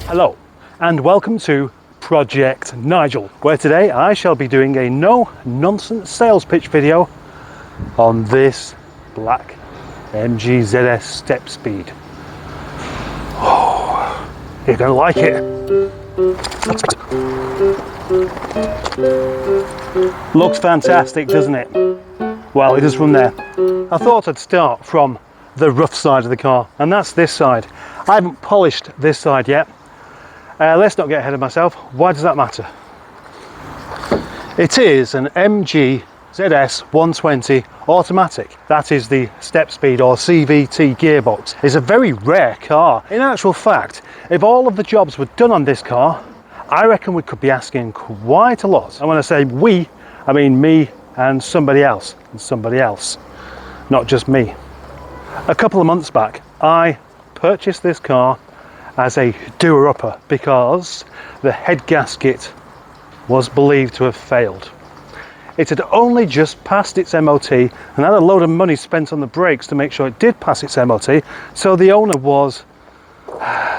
Hello and welcome to Project Nigel, where today I shall be doing a no-nonsense sales pitch video on this black MG ZS Stepspeed. Oh, you're gonna like it. Looks fantastic, doesn't it? Well, it is from there. I thought I'd start from the rough side of the car, and that's this side. I haven't polished this side yet. Let's not get ahead of myself. Why does that matter? It is an MG ZS 120 automatic. That is the Stepspeed or CVT gearbox. It's a very rare car. In actual fact, if all of the jobs were done on this car, I reckon we could be asking quite a lot. And when I say we, I mean me and somebody else, not just me. A couple of months back, I purchased this car as a doer-upper because the head gasket was believed to have failed. It had only just passed its MOT and had a load of money spent on the brakes to make sure it did pass its MOT, so the owner was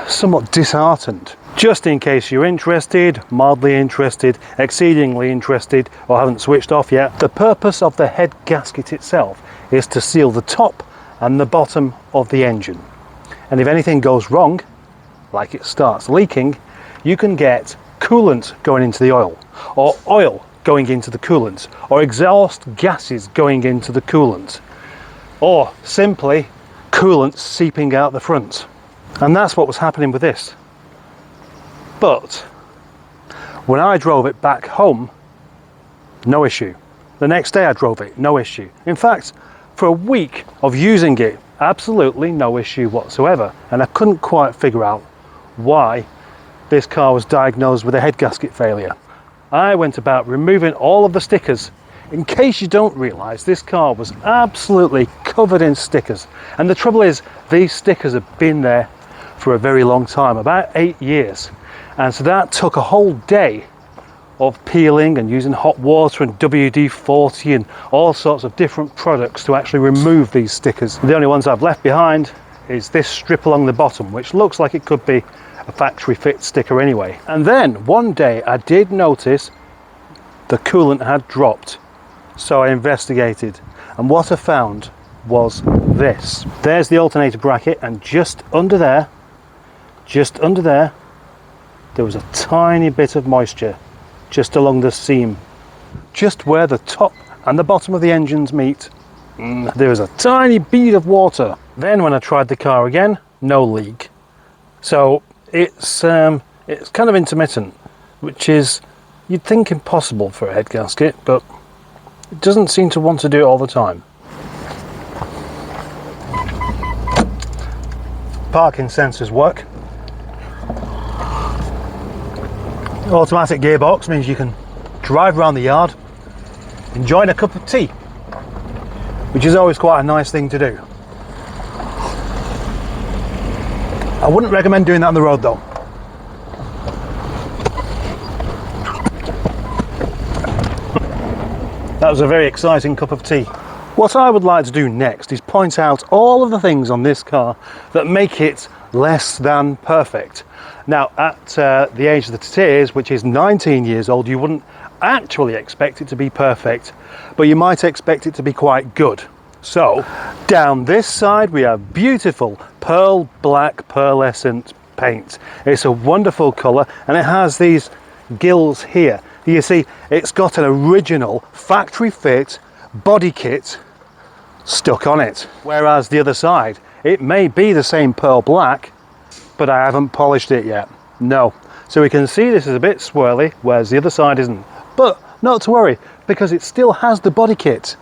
somewhat disheartened. Just in case you're interested, mildly interested, exceedingly interested, or haven't switched off yet, the purpose of the head gasket itself is to seal the top and the bottom of the engine. And if anything goes wrong, like it starts leaking, you can get coolant going into the oil, or oil going into the coolant, or exhaust gases going into the coolant, or simply coolant seeping out the front. And that's what was happening with this. But when I drove it back home, no issue. The next day I drove it, no issue. In fact, for a week of using it, absolutely no issue whatsoever. And I couldn't quite figure out why this car was diagnosed with a head gasket failure. I went about removing all of the stickers. In case you don't realize, this car was absolutely covered in stickers. And the trouble is, these stickers have been there for a very long time, about 8 years. And so that took a whole day of peeling and using hot water and WD-40 and all sorts of different products to actually remove these stickers. The only ones I've left behind is this strip along the bottom, which looks like it could be a factory fit sticker anyway. And then one day I did notice the coolant had dropped, so I investigated, and what I found was this. There's the alternator bracket, and just under there, there was a tiny bit of moisture just along the seam, just where the top and the bottom of the engines meet. There was a tiny bead of water. Then when I tried the car again, no leak. So it's kind of intermittent, which is, you'd think, impossible for a head gasket, but it doesn't seem to want to do it all the time. Parking sensors work. Automatic gearbox means you can drive around the yard enjoying a cup of tea, which is always quite a nice thing to do. I wouldn't recommend doing that on the road though. That was a very exciting cup of tea. What I would like to do next is point out all of the things on this car that make it less than perfect. Now, at the age that it is, which is 19 years old, you wouldn't actually expect it to be perfect, but you might expect it to be quite good. So, down this side we have beautiful pearl black pearlescent paint. It's a wonderful colour, and it has these gills here. You see, it's got an original factory fit body kit stuck on it. Whereas the other side, it may be the same pearl black, but I haven't polished it yet. No. So we can see this is a bit swirly, whereas the other side isn't. But not to worry, because it still has the body kit.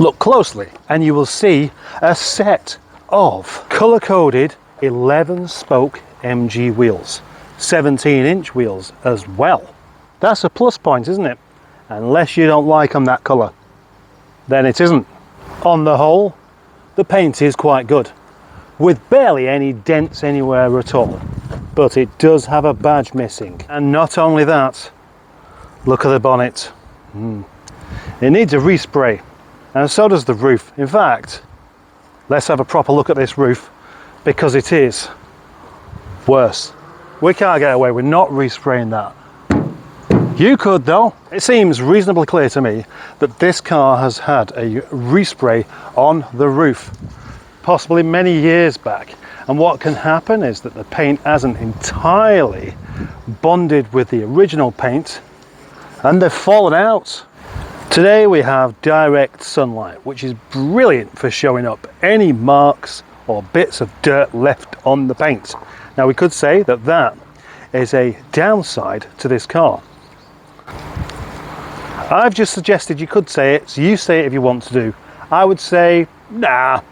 Look closely and you will see a set of colour-coded 11-spoke MG wheels, 17-inch wheels as well. That's a plus point, isn't it? Unless you don't like them that colour, then it isn't. On the whole, the paint is quite good, with barely any dents anywhere at all, but it does have a badge missing. And not only that, look at the bonnet. It needs a respray, and so does the roof. In fact, let's have a proper look at this roof, because it is worse We can't get away with not respraying that. You could though. It seems reasonably clear to me that this car has had a respray on the roof, possibly many years back. And what can happen is that the paint hasn't entirely bonded with the original paint and they've fallen out. Today we have direct sunlight, which is brilliant for showing up any marks or bits of dirt left on the paint. Now we could say that that is a downside to this car. I've just suggested you could say it, so you say it if you want to do. I would say, nah,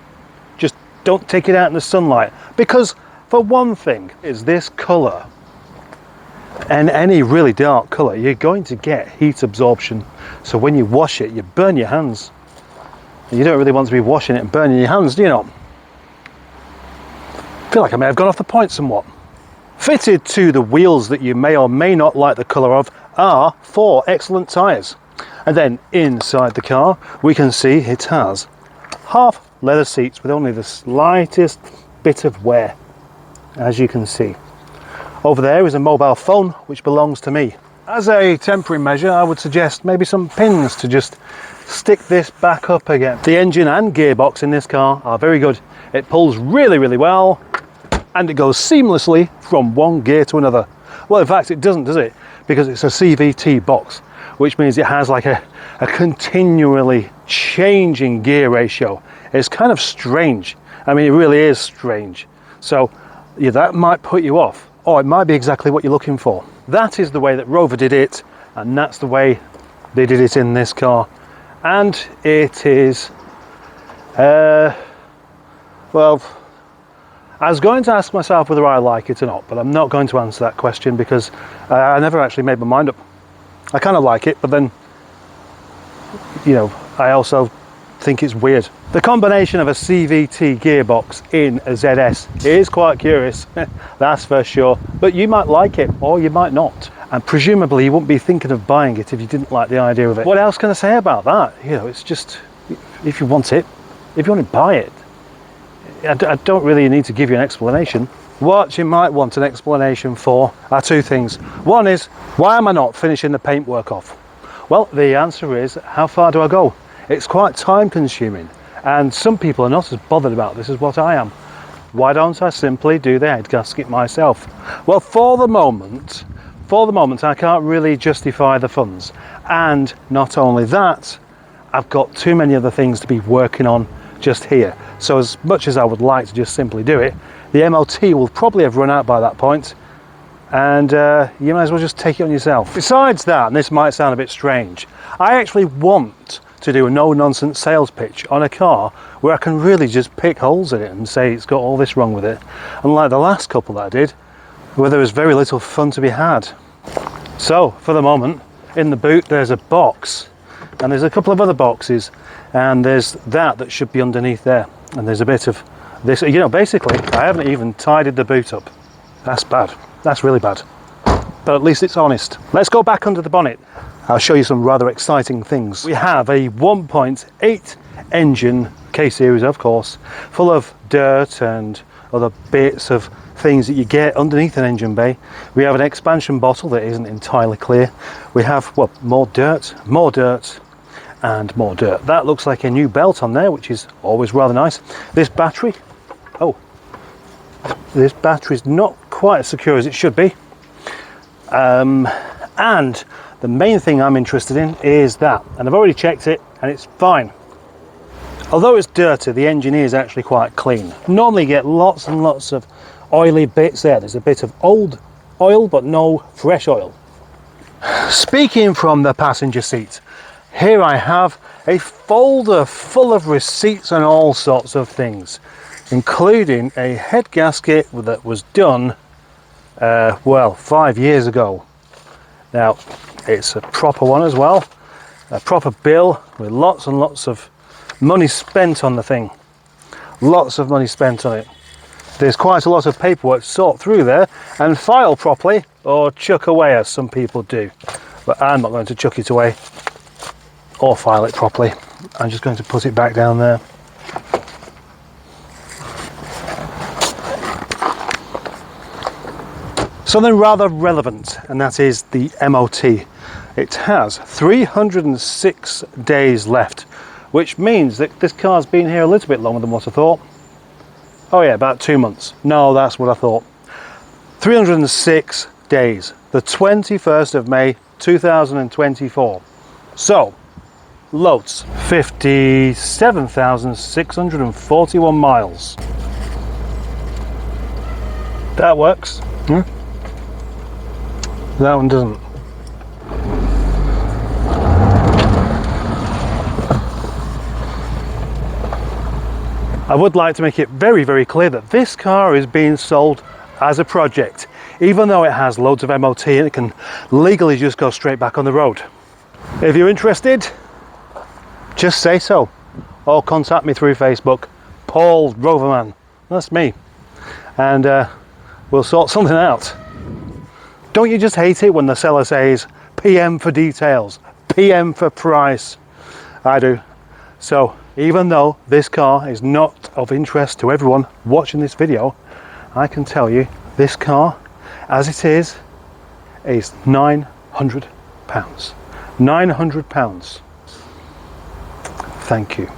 just don't take it out in the sunlight. Because for one thing, is this colour, and any really dark colour, you're going to get heat absorption. So when you wash it, you burn your hands. And you don't really want to be washing it and burning your hands, do you not? I feel like I may have gone off the point somewhat. Fitted to the wheels that you may or may not like the colour of are 4 excellent tyres. And then inside the car we can see it has half leather seats with only the slightest bit of wear, as you can see. Over there is a mobile phone which belongs to me. As a temporary measure, I would suggest maybe some pins to just stick this back up again. The engine and gearbox in this car are very good. It pulls really, really well, and it goes seamlessly from one gear to another. Well, in fact, it doesn't, does it? Because it's a CVT box, which means it has like a continually changing gear ratio. It's kind of strange. I mean, it really is strange. So yeah, that might put you off, or it might be exactly what you're looking for. That is the way that Rover did it, and that's the way they did it in this car. And it is, well, I was going to ask myself whether I like it or not, but I'm not going to answer that question because I never actually made my mind up. I kind of like it, but then, you know, I also think it's weird. The combination of a CVT gearbox in a ZS is quite curious, that's for sure. But you might like it, or you might not. And presumably you wouldn't be thinking of buying it if you didn't like the idea of it. What else can I say about that? You know, it's just, if you want it, if you want to buy it, I don't really need to give you an explanation. What you might want an explanation for are 2 things. One is, why am I not finishing the paintwork off? Well, the answer is, how far do I go? It's quite time consuming, and some people are not as bothered about this as what I am. Why don't I simply do the head gasket myself? Well, for the moment I can't really justify the funds. And not only that, I've got too many other things to be working on just here. So as much as I would like to just simply do it, the MOT will probably have run out by that point, and you might as well just take it on yourself. Besides that, and this might sound a bit strange, I actually want to do a no-nonsense sales pitch on a car where I can really just pick holes in it and say it's got all this wrong with it. Unlike the last couple that I did, where there was very little fun to be had. So, for the moment, in the boot there's a box, and there's a couple of other boxes, and there's that should be underneath there. And there's a bit of this, you know, basically, I haven't even tidied the boot up. That's bad. That's really bad. But at least it's honest. Let's go back under the bonnet. I'll show you some rather exciting things. We have a 1.8 engine, K-series of course, full of dirt and other bits of things that you get underneath an engine bay. We have an expansion bottle that isn't entirely clear. We have, well, more dirt, and more dirt. That looks like a new belt on there, which is always rather nice. This battery, oh, this battery's not quite as secure as it should be. And the main thing I'm interested in is that, and I've already checked it and it's fine. Although it's dirty, the engine is actually quite clean. Normally you get lots and lots of oily bits there. There's a bit of old oil, but no fresh oil. Speaking from the passenger seat, here I have a folder full of receipts and all sorts of things, including a head gasket that was done, well, 5 years ago. Now, it's a proper one as well, a proper bill with lots and lots of money spent on the thing. Lots of money spent on it. There's quite a lot of paperwork to sort through there and file properly, or chuck away as some people do. But I'm not going to chuck it away or file it properly. I'm just going to put it back down there. Something rather relevant, and that is the MOT. It has 306 days left, which means that this car's been here a little bit longer than what I thought. Oh yeah, about 2 months. No, that's what I thought. 306 days, the 21st of May 2024. So, loads, 57,641 miles. That works. That one doesn't. I would like to make it very, very clear that this car is being sold as a project, even though it has loads of MOT and it can legally just go straight back on the road. If you're interested, just say so, or contact me through Facebook, Paul Roverman, that's me, and we'll sort something out. Don't you just hate it when the seller says PM for details, PM for price? I do. So even though this car is not of interest to everyone watching this video, I can tell you this car, as it is £900. £900. Thank you.